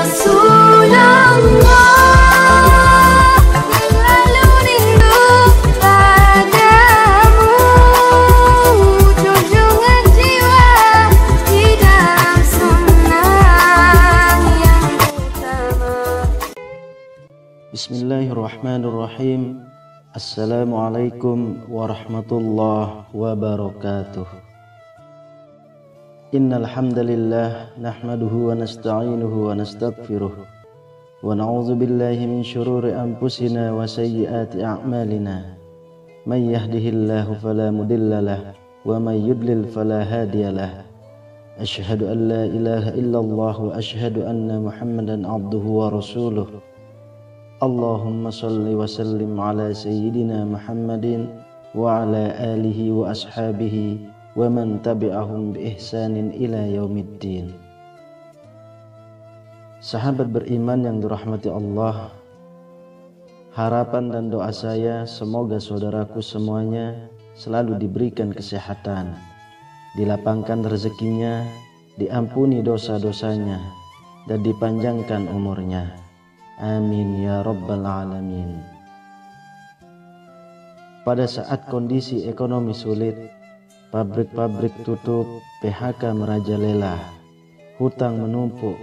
Rasulullah, selalu rindu padamu, junjungan jiwa di dalam sunnah yang utama. Bismillahirrahmanirrahim. Assalamualaikum warahmatullahi wabarakatuh. Innal hamdalillah nahmaduhu wa nasta'inuhu wa nastaghfiruh wa na'udzu billahi min shururi anfusina wa sayyiati a'malina. May yahdihillahu fala mudhillalah wa may yudlil fala hadiyalah. Asyhadu an la ilaha illallah wa asyhadu anna Muhammadan abduhu wa rasuluh. Allahumma salli wa sallim ala sayyidina Muhammadin wa ala alihi wa ashabihi wa man tabi'ahum bi ihsanin ila yaumiddin. Sahabat beriman yang dirahmati Allah, harapan dan doa saya semoga saudaraku semuanya selalu diberikan kesehatan, dilapangkan rezekinya, diampuni dosa-dosanya, dan dipanjangkan umurnya. Amin ya rabbal alamin. Pada saat kondisi ekonomi sulit, pabrik-pabrik tutup, PHK merajalela, hutang menumpuk,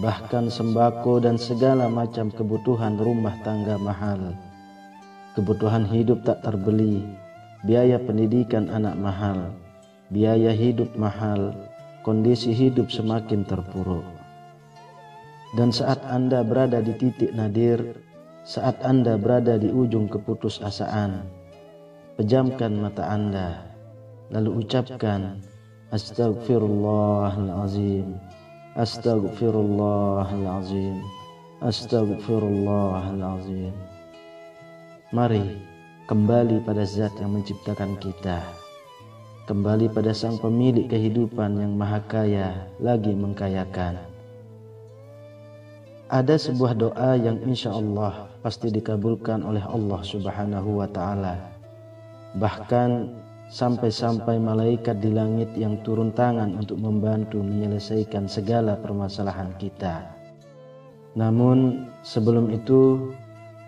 bahkan sembako dan segala macam kebutuhan rumah tangga mahal. Kebutuhan hidup tak terbeli, biaya pendidikan anak mahal, biaya hidup mahal, kondisi hidup semakin terpuruk. Dan saat Anda berada di titik nadir, saat Anda berada di ujung keputusasaan, pejamkan mata Anda, lalu ucapkan Astaghfirullahalazim, Astaghfirullahalazim, Astaghfirullahalazim. Mari kembali pada Zat yang menciptakan kita, kembali pada Sang Pemilik kehidupan yang Maha Kaya lagi mengkayakan. Ada sebuah doa yang insya Allah pasti dikabulkan oleh Allah Subhanahu wa Ta'ala. Bahkan sampai-sampai malaikat di langit yang turun tangan untuk membantu menyelesaikan segala permasalahan kita. Namun sebelum itu,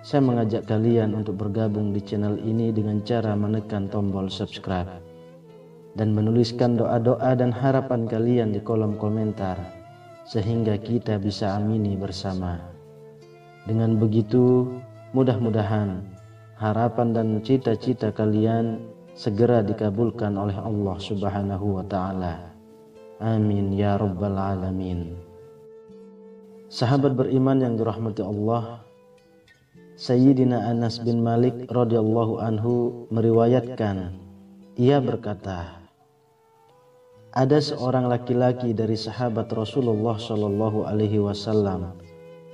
saya mengajak kalian untuk bergabung di channel ini dengan cara menekan tombol subscribe dan menuliskan doa-doa dan harapan kalian di kolom komentar, sehingga kita bisa amini bersama. Dengan begitu, mudah-mudahan harapan dan cita-cita kalian segera dikabulkan oleh Allah Subhanahu wa Ta'ala. Amin ya rabbal alamin. Sahabat beriman yang dirahmati Allah, Sayyidina Anas bin Malik radhiyallahu anhu meriwayatkan, ia berkata, ada seorang laki-laki dari sahabat Rasulullah Shallallahu Alaihi Wasallam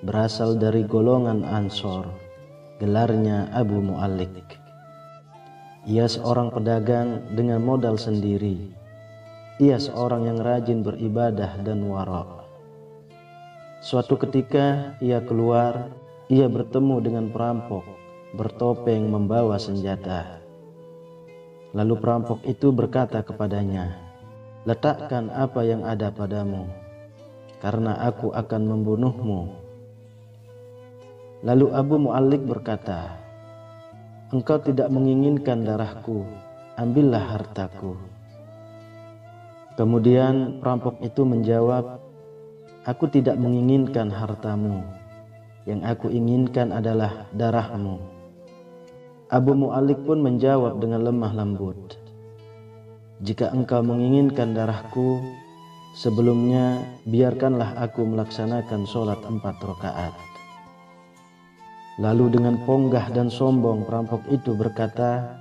berasal dari golongan Ansor, gelarnya Abu Mu'allik. Ia seorang pedagang dengan modal sendiri. Ia seorang yang rajin beribadah dan wara'. Suatu ketika ia keluar, ia bertemu dengan perampok bertopeng membawa senjata. Lalu perampok itu berkata kepadanya, letakkan apa yang ada padamu, karena aku akan membunuhmu. Lalu Abu Mu'allik berkata, engkau tidak menginginkan darahku, ambillah hartaku. Kemudian perampok itu menjawab, aku tidak menginginkan hartamu, yang aku inginkan adalah darahmu. Abu Mu'allik pun menjawab dengan lemah lembut, jika engkau menginginkan darahku, sebelumnya biarkanlah aku melaksanakan sholat 4 rakaat. Lalu dengan ponggah dan sombong perampok itu berkata,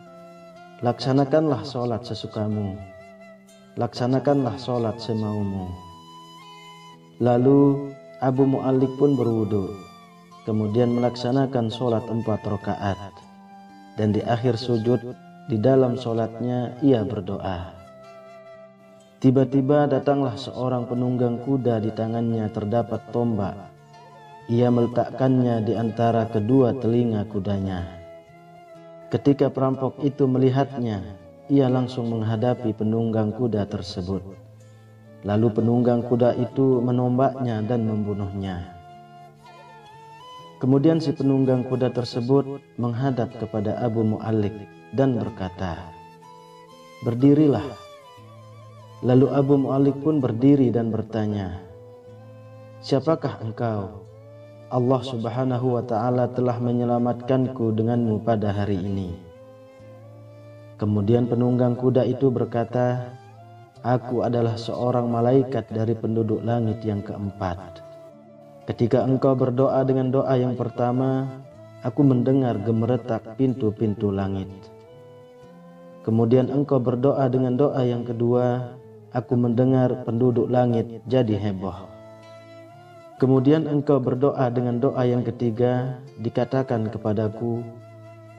laksanakanlah sholat sesukamu, laksanakanlah sholat semaumu. Lalu Abu Mu'allik pun berwudu, kemudian melaksanakan sholat 4 rakaat. Dan di akhir sujud, di dalam sholatnya ia berdoa. Tiba-tiba datanglah seorang penunggang kuda, di tangannya terdapat tombak. Ia meletakkannya di antara kedua telinga kudanya. Ketika perampok itu melihatnya, ia langsung menghadapi penunggang kuda tersebut. Lalu penunggang kuda itu menombaknya dan membunuhnya. Kemudian si penunggang kuda tersebut menghadap kepada Abu Mu'allik dan berkata, "Berdirilah." Lalu Abu Mu'allik pun berdiri dan bertanya, "Siapakah engkau? Allah Subhanahu wa ta'ala telah menyelamatkanku denganmu pada hari ini." Kemudian penunggang kuda itu berkata, "Aku adalah seorang malaikat dari penduduk langit yang keempat. Ketika engkau berdoa dengan doa yang pertama, aku mendengar gemeretak pintu-pintu langit. Kemudian engkau berdoa dengan doa yang kedua, aku mendengar penduduk langit jadi heboh. Kemudian engkau berdoa dengan doa yang ketiga, dikatakan kepadaku,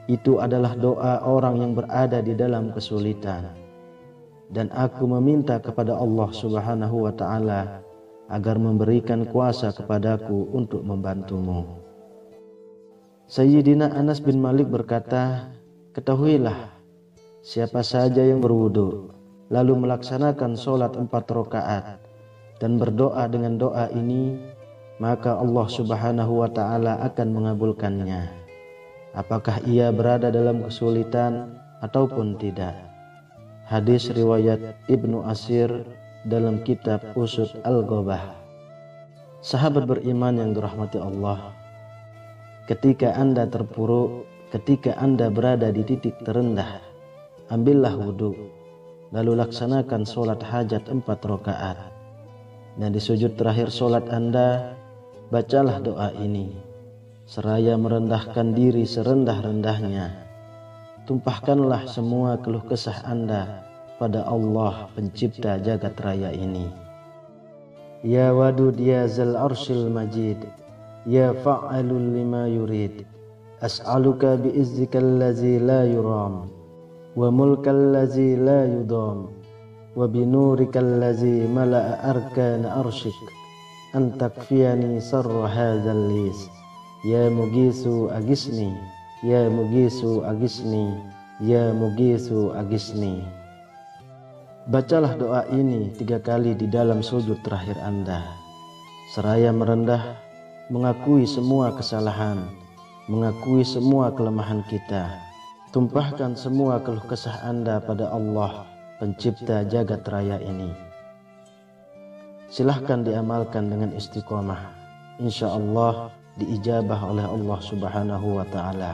itu adalah doa orang yang berada di dalam kesulitan. Dan aku meminta kepada Allah Subhanahu wa ta'ala agar memberikan kuasa kepadaku untuk membantumu." Sayyidina Anas bin Malik berkata, "Ketahuilah, siapa saja yang berwudu lalu melaksanakan sholat 4 rakaat dan berdoa dengan doa ini, maka Allah Subhanahu wa ta'ala akan mengabulkannya, apakah ia berada dalam kesulitan ataupun tidak." Hadis riwayat Ibnu Asir dalam kitab Usud Al-Ghobah. Sahabat beriman yang dirahmati Allah, ketika Anda terpuruk, ketika Anda berada di titik terendah, ambillah wudu, lalu laksanakan sholat hajat 4 rakaat. Dan di sujud terakhir sholat Anda, bacalah doa ini, seraya merendahkan diri serendah-rendahnya. Tumpahkanlah semua keluh kesah Anda pada Allah pencipta jagat raya ini. Ya Wadud ya Zal Arshil Majid, ya Fa'alul lima yurid, as'aluka bi'izzikal lazi la yuram, wa mulkal lazi la yudam, wa binurikal lazi mala'a arkana arshik, an takfiyani sarra hadzal lis, ya mugisu agisni, ya mugisu agisni, ya mugisu agisni. Bacalah doa ini 3 kali di dalam sujud terakhir Anda, seraya merendah, mengakui semua kesalahan, mengakui semua kelemahan kita. Tumpahkan semua keluh kesah Anda pada Allah pencipta jagat raya ini. Silahkan diamalkan dengan istiqomah, insya Allah diijabah oleh Allah Subhanahu wa ta'ala.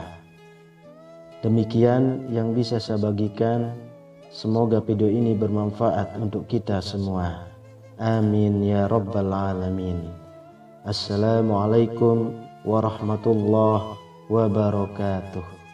Demikian yang bisa saya bagikan. Semoga video ini bermanfaat untuk kita semua. Amin ya rabbal alamin. Assalamualaikum warahmatullahi wabarakatuh.